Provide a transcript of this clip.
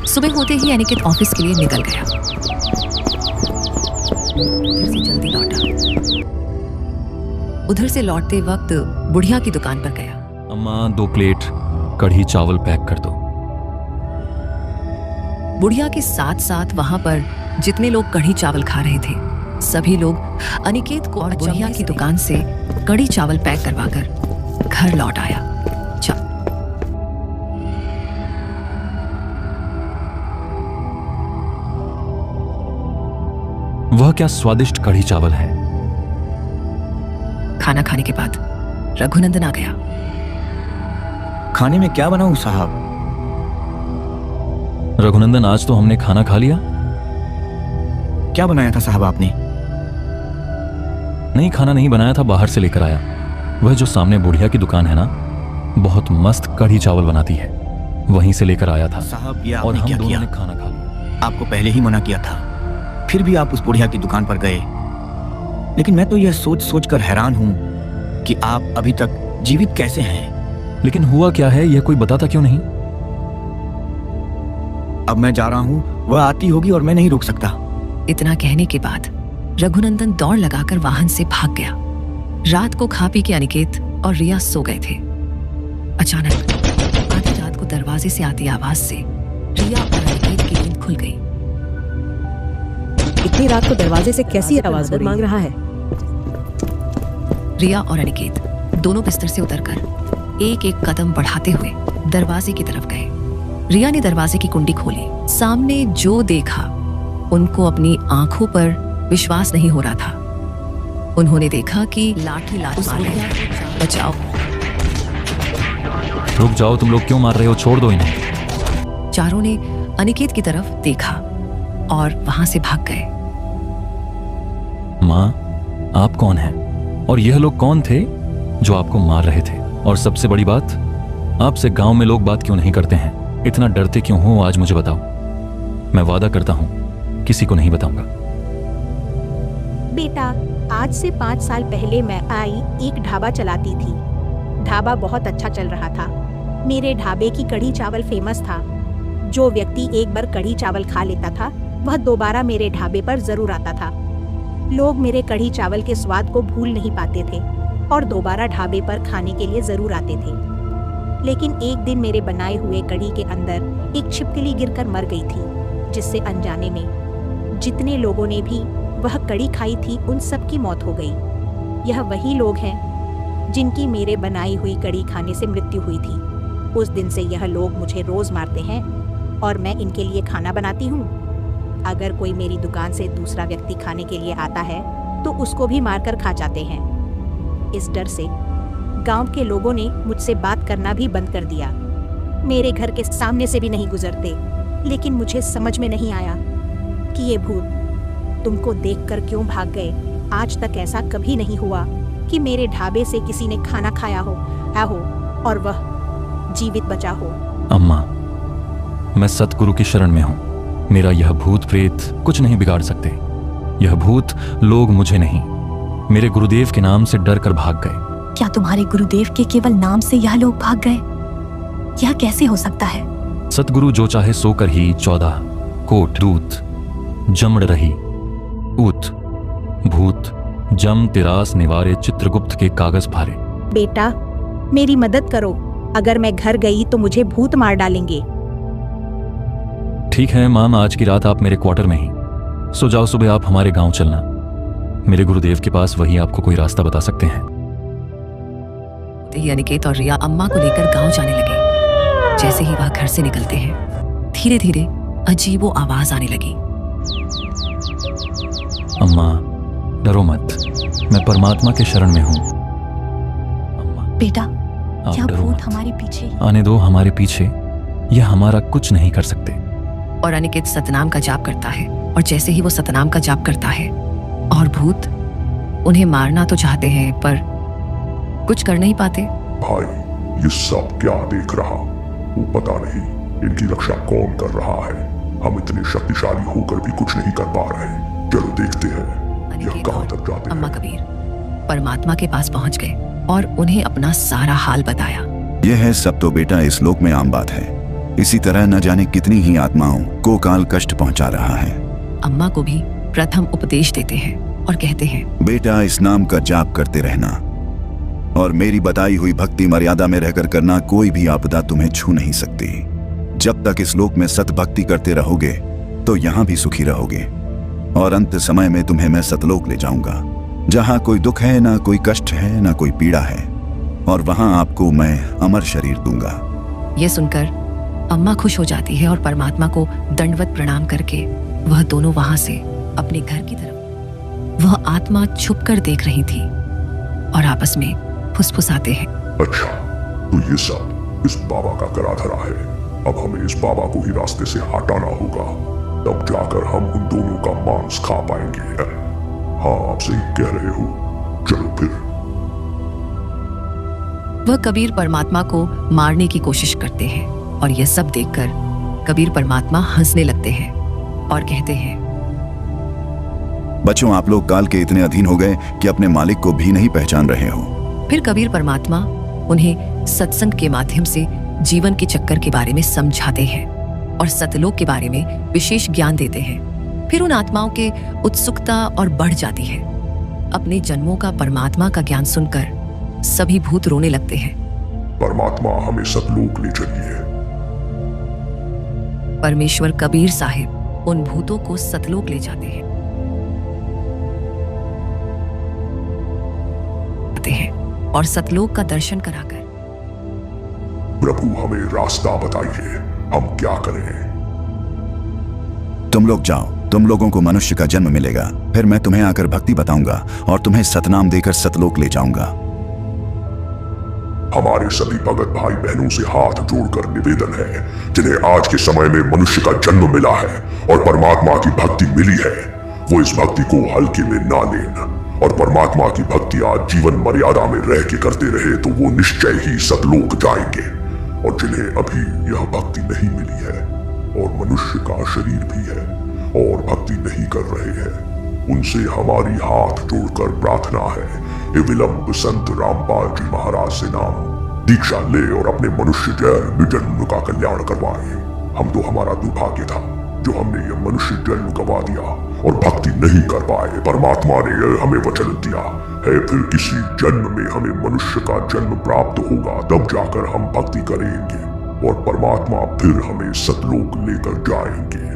सुबह होते ही अनिकेत ऑफिस के लिए निकल गया। उधर से जल्दी लौटा। उधर से लौटते वक्त बुढ़िया की दुकान पर गया। अम्मा 2 प्लेट कढ़ी चावल पैक कर दो। बुढ़िया के साथ साथ वहां पर जितने लोग कढ़ी चावल खा रहे थे सभी लोग अनिकेत को और बुढ़िया की दुकान से कढ़ी चावल पैक करवाकर घर लौट आया। वह क्या स्वादिष्ट कढ़ी चावल है। खाना खाने के बाद रघुनंदन आ गया। खाने में क्या बनाऊं साहब? रघुनंदन आज तो हमने खाना खा लिया। क्या बनाया था साहब आपने? नहीं, खाना नहीं बनाया था, बाहर से लेकर आया। वह जो सामने बुढ़िया की दुकान है ना, बहुत मस्त कढ़ी चावल बनाती है, वहीं से लेकर आया था साहब। ये और आपने हम क्या दोनों किया? ने खाना खा लिया। आपको पहले ही मना किया था, फिर भी आप उस बुढ़िया की दुकान पर गए। लेकिन मैं तो यह सोच सोच कर हैरान हूं कि आप अभी तक जीवित कैसे हैं। लेकिन हुआ क्या है यह कोई बताता क्यों नहीं? अब मैं जा रहा हूं, वह आती होगी और मैं नहीं रुक सकता। इतना कहने के बाद रघुनंदन दौड़ लगाकर वाहन से भाग गया। रात को खा पी के अनिकेत और रिया सो गए थे। अचानक आधी रात को दरवाजे से आती आवाज से रिया और अनिकेत की नींद खुल गई। इतनी रात को दरवाजे से कैसी आवाज मांग रहा है? रिया और अनिकेत दोनों बिस्तर से उतरकर एक एक कदम बढ़ाते हुए दरवाजे की तरफ गए। रिया ने दरवाजे की कुंडी खोली। सामने जो देखा उनको अपनी आंखों पर विश्वास नहीं हो रहा था। उन्होंने देखा कि लाठी मार रहे हैं। बचाओ, रुक जाओ, तुम लोग क्यों मार रहे हो? छोड़ दो इन्हें। चारों ने अनिकेत की तरफ देखा और वहां से भाग गए। माँ, आप कौन हैं? और यह लोग कौन थे जो आपको मार रहे थे? और सबसे बड़ी बात, आपसे गांव में लोग बात क्यों नहीं करते हैं? इतना डरते क्यों हो? आज मुझे बताओ। मैं वादा करता हूं किसी को नहीं बताऊंगा। बेटा, आज से 5 साल पहले मैं एक ढाबा चलाती थी। ढाबा बहुत अच्छा चल रहा था। मेरे ढाबे की कढ़ी चावल फेमस था। जो व्यक्ति एक बार कढ़ी चावल खा लेता था वह दोबारा मेरे ढाबे पर जरूर आता था। लोग मेरे कढ़ी चावल के स्वाद को भूल नहीं पाते थे और दोबारा ढाबे पर खाने के लिए जरूर आते थे। लेकिन एक दिन मेरे बनाए हुए कढ़ी के अंदर एक छिपकली गिरकर मर गई थी, जिससे अनजाने में जितने लोगों ने भी वह कढ़ी खाई थी उन सब की मौत हो गई। यह वही लोग हैं जिनकी मेरे बनाई हुई कढ़ी खाने से मृत्यु हुई थी। उस दिन से यह लोग मुझे रोज मारते हैं और मैं इनके लिए खाना बनाती हूँ। अगर कोई मेरी दुकान से दूसरा व्यक्ति खाने के लिए आता है तो उसको भी मारकर खा जाते हैं। इस डर से गांव के लोगों ने मुझसे बात करना भी बंद कर दिया। मेरे घर के सामने से भी नहीं गुजरते। लेकिन मुझे समझ में नहीं आया कि ये भूत तुमको देखकर क्यों भाग गए। आज तक ऐसा कभी नहीं हुआ कि मेरे ढाबे से किसी ने खाना खाया हो और वह जीवित बचा हो। अम्मा, मैं सतगुरु की शरण में हूं। मेरा यह भूत प्रेत कुछ नहीं बिगाड़ सकते। यह भूत लोग मुझे नहीं, मेरे गुरुदेव के नाम से डर कर भाग गए। क्या तुम्हारे गुरुदेव के केवल नाम से यह लोग भाग गए? यह कैसे हो सकता है? सतगुरु जो चाहे सोकर ही 14 कोट दूत जमड़ रही ऊत भूत जम तिरास निवारे चित्रगुप्त के कागज फारे। बेटा, मेरी मदद करो। अगर मैं घर गई तो मुझे भूत मार डालेंगे। ठीक है माम, आज की रात आप मेरे क्वार्टर में ही सो जाओ। सुबह आप हमारे गांव चलना। मेरे गुरुदेव के पास, वही आपको कोई रास्ता बता सकते हैं। अनिकेत और रिया अम्मा को लेकर गांव जाने लगे। जैसे ही वह घर से निकलते हैं धीरे धीरे अजीबो आवाज आने लगी। अम्मा, डरो मत, मैं परमात्मा के शरण में हूँ। अम्मा, बेटा, आप क्या डरो भूत मत। हमारे पीछे ही? आने दो हमारे पीछे, यह हमारा कुछ नहीं कर सकते। और अनिकेत सतनाम का जाप करता है और जैसे ही वो सतनाम का जाप करता है और भूत उन्हें मारना तो चाहते हैं पर कुछ कर नहीं पाते। भाई, ये सब क्या देख रहा? वो पता नहीं इनकी रक्षा कौन कर रहा है। हम इतने शक्तिशाली होकर भी कुछ नहीं कर पा रहे। चलो देखते हैं यह अनिकेत कहां और तक जाते अम्मा हैं। कबीर परमात्मा के पास पहुंच गए और उन्हें अपना सारा हाल बताया। यह है सब तो बेटा इस लोक में आम बात है। इसी तरह न जाने कितनी ही आत्माओं को काल कष्ट पहुंचा रहा है। अम्मा को भी प्रथम उपदेश देते हैं और कहते हैं, बेटा इस नाम का जाप करते रहना और मेरी बताई हुई भक्ति मर्यादा में रहकर करना। कोई भी आपदा तुम्हें छू नहीं सकती। जब तक इस लोक में सत भक्ति करते रहोगे तो यहाँ भी सुखी रहोगे और अंत समय में तुम्हें मैं सतलोक ले जाऊंगा, जहाँ कोई दुख है, ना कोई कष्ट है, ना कोई पीड़ा है, और वहां आपको मैं अमर शरीर दूंगा। ये सुनकर अम्मा खुश हो जाती है और परमात्मा को दंडवत प्रणाम करके वह दोनों वहां से अपने घर की तरफ वह आत्मा छुपकर देख रही थी और आपस में फुसफुसाते हैं। अच्छा, तो ये सब इस बाबा का करा धरा है। अब हमें इस बाबा को ही रास्ते से हटाना होगा, तब जाकर हम उन दोनों का मांस खा पाएंगे। हाँ, आप सही कह रहे हो। चलो फिर। वह कबीर परमात्मा को मारने की कोशिश करते हैं और यह सब देखकर कबीर परमात्मा हंसने लगते हैं और कहते हैं, बच्चों आप लोग काल के इतने अधीन हो गए कि अपने मालिक को भी नहीं पहचान रहे हो। फिर कबीर परमात्मा उन्हें सत्संग के माध्यम से जीवन के चक्कर के बारे में समझाते हैं और सतलोक के बारे में विशेष ज्ञान देते हैं। फिर उन आत्माओं के उत्सुकता और बढ़ जाती है। अपने जन्मों का परमात्मा का ज्ञान सुनकर सभी भूत रोने लगते हैं। परमात्मा हमें सतलोक ले चलिए। परमेश्वर कबीर साहिब उन भूतों को सतलोक ले जाते हैं और सतलोक का दर्शन कराकर, प्रभु हमें रास्ता बताइए, हम क्या करें? तुम लोग जाओ, तुम लोगों को मनुष्य का जन्म मिलेगा, फिर मैं तुम्हें आकर भक्ति बताऊंगा और तुम्हें सतनाम देकर सतलोक ले जाऊंगा। हमारे सभी भगत भाई बहनों से हाथ जोड़कर निवेदन है, जिन्हें आज के समय में मनुष्य का जन्म मिला है और परमात्मा की भक्ति मिली है, वो इस भक्ति को हल्के में ना लें और परमात्मा की भक्ति आज जीवन मर्यादा में रह के करते रहे तो वो निश्चय ही सतलोक जाएंगे। और जिन्हें अभी यह भक्ति नहीं मिली है और मनुष्य का शरीर भी है और भक्ति नहीं कर रहे हैं, उनसे हमारी हाथ जोड़कर प्रार्थना है, ये विलंब संत रामपाल जी महाराज से नाम दीक्षा ले और अपने मनुष्य जन्म का कल्याण करवाए। हम तो हमारा दुर्भाग्य था जो हमने ये मनुष्य जन्म गवा दिया और भक्ति नहीं कर पाए। परमात्मा ने हमें वचन दिया है, फिर किसी जन्म में हमें मनुष्य का जन्म प्राप्त होगा, तब जाकर हम भक्ति करेंगे और परमात्मा फिर हमें सतलोक लेकर जाएंगे।